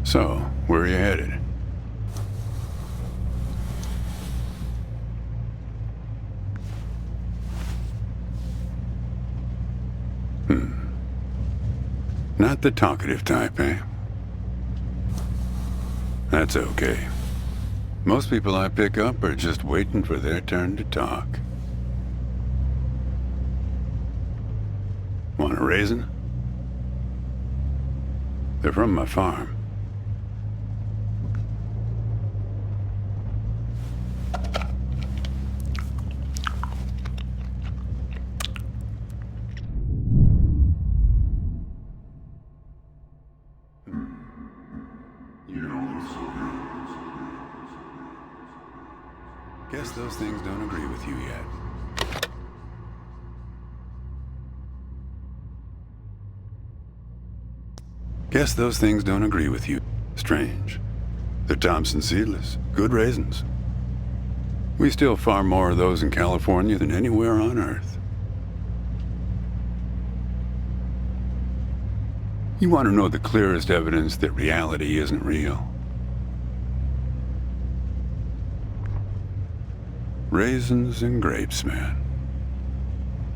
So, where are you headed? Not the talkative type, eh? That's okay. Most people I pick up are just waiting for their turn to talk. Want a raisin? They're from my farm. Guess those things don't agree with you yet. Guess those things don't agree with you. Strange. They're Thompson seedless. Good raisins. We still farm more of those in California than anywhere on Earth. You want to know the clearest evidence that reality isn't real? Raisins and grapes, man.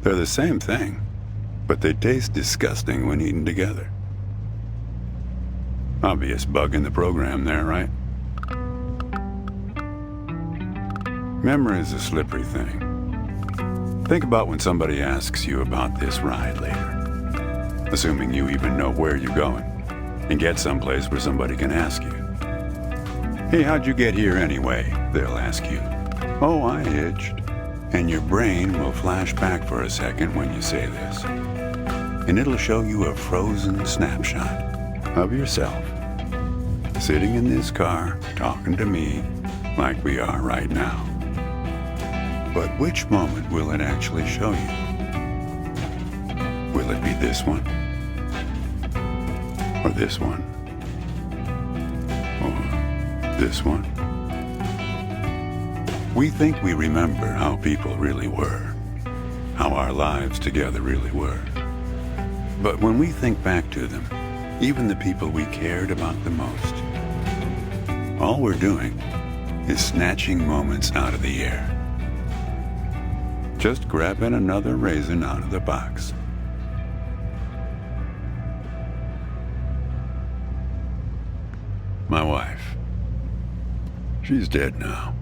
They're the same thing, but they taste disgusting when eaten together. Obvious bug in the program there, right? Memory's a slippery thing. Think about when somebody asks you about this ride later, assuming you even know where you're going, and get someplace where somebody can ask you. Hey, how'd you get here anyway? They'll ask you. Oh, I hitched. And your brain will flash back for a second when you say this. And it'll show you a frozen snapshot of yourself, sitting in this car, talking to me like we are right now. But which moment will it actually show you? Will it be this one? Or this one? Or this one? We think we remember how people really were, how our lives together really were. But when we think back to them, even the people we cared about the most, all we're doing is snatching moments out of the air. Just grabbing another raisin out of the box. My wife. She's dead now.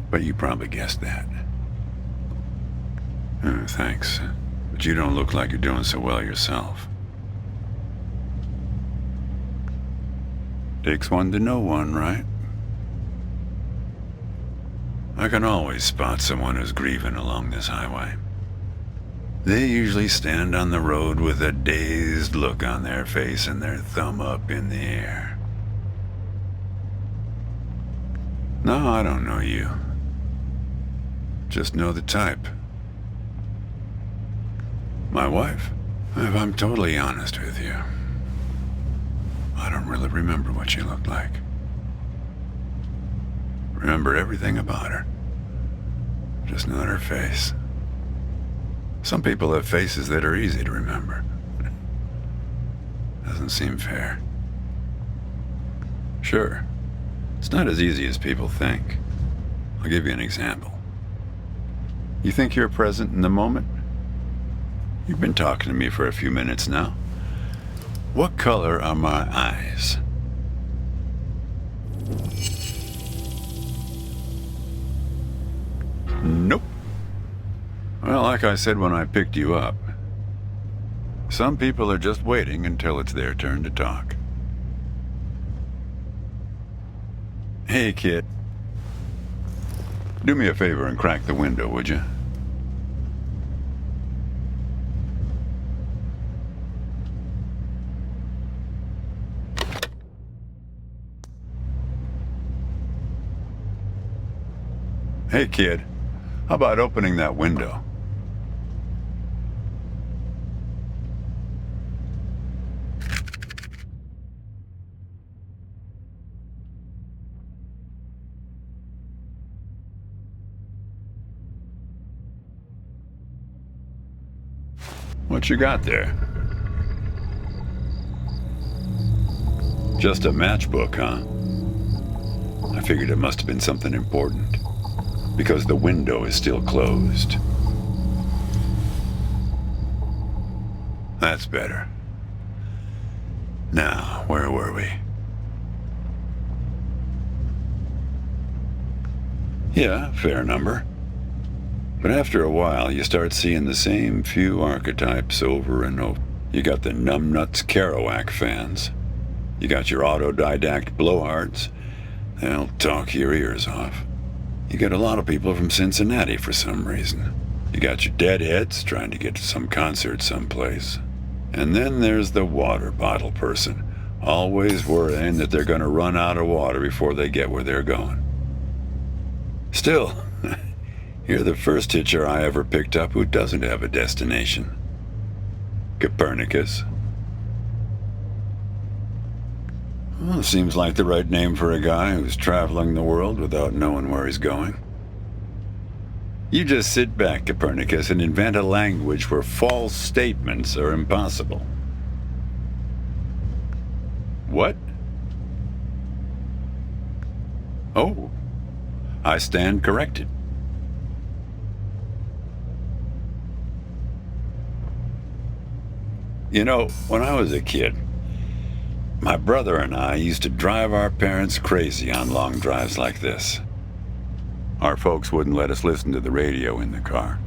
But you probably guessed that. Thanks. But you don't look like you're doing so well yourself. Takes one to know one, right? I can always spot someone who's grieving along this highway. They usually stand on the road with a dazed look on their face and their thumb up in the air. No, I don't know you. Just know the type. My wife, if I'm totally honest with you, I don't really remember what she looked like. Remember everything about her. Just not her face. Some people have faces that are easy to remember. Doesn't seem fair. Sure, it's not as easy as people think. I'll give you an example. You think you're present in the moment? You've been talking to me for a few minutes now. What color are my eyes? Nope. Well, like I said when I picked you up, some people are just waiting until it's their turn to talk. Hey, kid. Do me a favor and crack the window, would you? Hey, kid. How about opening that window? What you got there? Just a matchbook, huh? I figured it must have been something important, because the window is still closed. That's better. Now, where were we? Yeah, fair number. But after a while, you start seeing the same few archetypes over and over. You got the numbnuts Kerouac fans. You got your autodidact blowhards. They'll talk your ears off. You get a lot of people from Cincinnati for some reason. You got your deadheads trying to get to some concert someplace. And then there's the water bottle person, always worrying that they're going to run out of water before they get where they're going. Still, you're the first hitcher I ever picked up who doesn't have a destination. Copernicus. Well, seems like the right name for a guy who's traveling the world without knowing where he's going. You just sit back, Copernicus, and invent a language where false statements are impossible. What? Oh, I stand corrected. You know, when I was a kid, my brother and I used to drive our parents crazy on long drives like this. Our folks wouldn't let us listen to the radio in the car.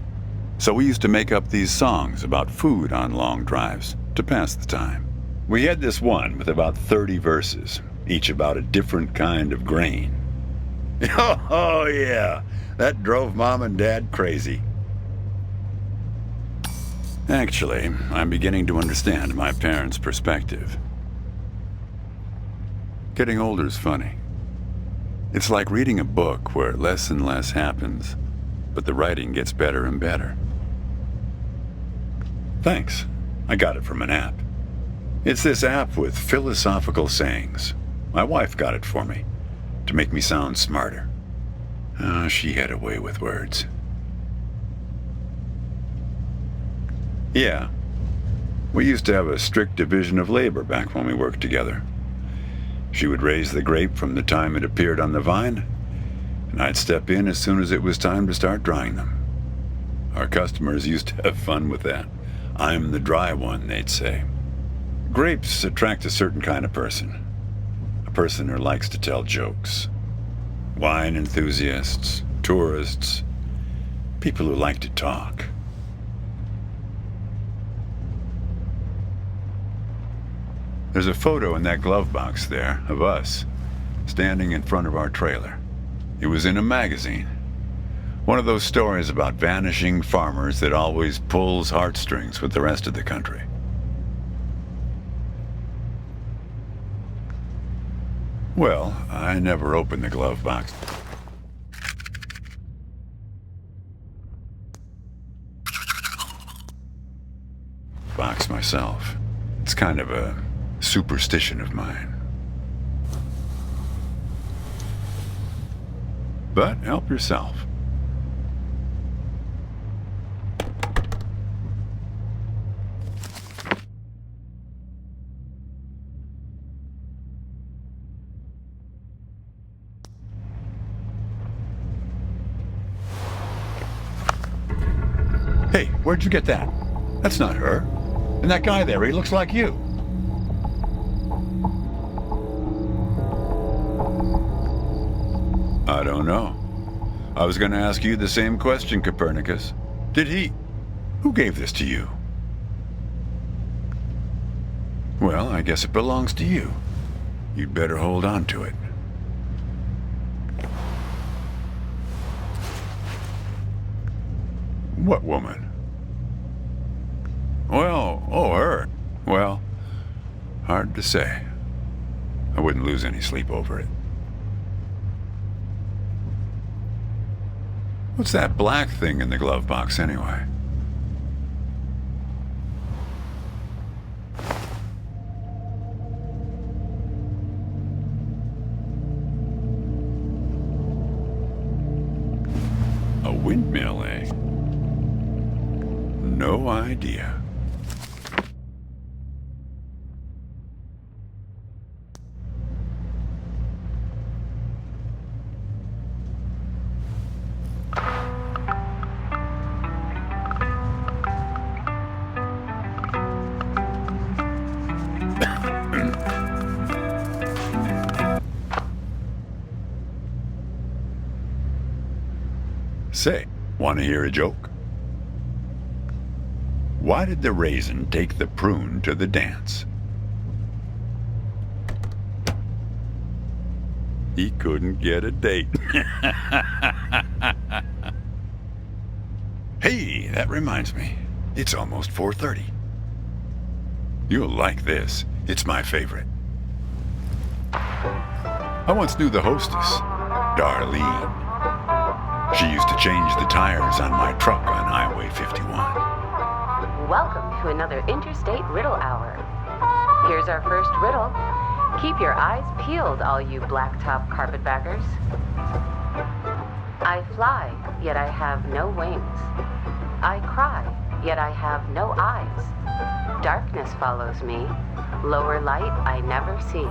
So we used to make up these songs about food on long drives to pass the time. We had this one with about 30 verses, each about a different kind of grain. Oh yeah, that drove Mom and Dad crazy. Actually, I'm beginning to understand my parents' perspective. Getting older's funny. It's like reading a book where less and less happens, but the writing gets better and better. Thanks. I got it from an app. It's this app with philosophical sayings. My wife got it for me, to make me sound smarter. She had a way with words. Yeah. We used to have a strict division of labor back when we worked together. She would raise the grape from the time it appeared on the vine, and I'd step in as soon as it was time to start drying them. Our customers used to have fun with that. I'm the dry one, they'd say. Grapes attract a certain kind of person. A person who likes to tell jokes. Wine enthusiasts, tourists, people who like to talk. There's a photo in that glove box there of us, standing in front of our trailer. It was in a magazine. One of those stories about vanishing farmers that always pulls heartstrings with the rest of the country. Well, I never opened the glove box. Box myself. It's kind of a superstition of mine. But help yourself. Hey, where'd you get that? That's not her. And that guy there, he looks like you. I don't know. I was going to ask you the same question, Copernicus. Who gave this to you? Well, I guess it belongs to you. You'd better hold on to it. What woman? Well, her. Well, hard to say. I wouldn't lose any sleep over it. What's that black thing in the glove box, anyway? A windmill, eh? No idea. Say, want to hear a joke? Why did the raisin take the prune to the dance? He couldn't get a date. Hey, that reminds me. It's almost 4:30. You'll like this. It's my favorite. I once knew the hostess, Darlene. She used to change the tires on my truck on Highway 51. Welcome to another Interstate Riddle Hour. Here's our first riddle. Keep your eyes peeled, all you blacktop carpetbaggers. I fly, yet I have no wings. I cry, yet I have no eyes. Darkness follows me. Lower light I never see.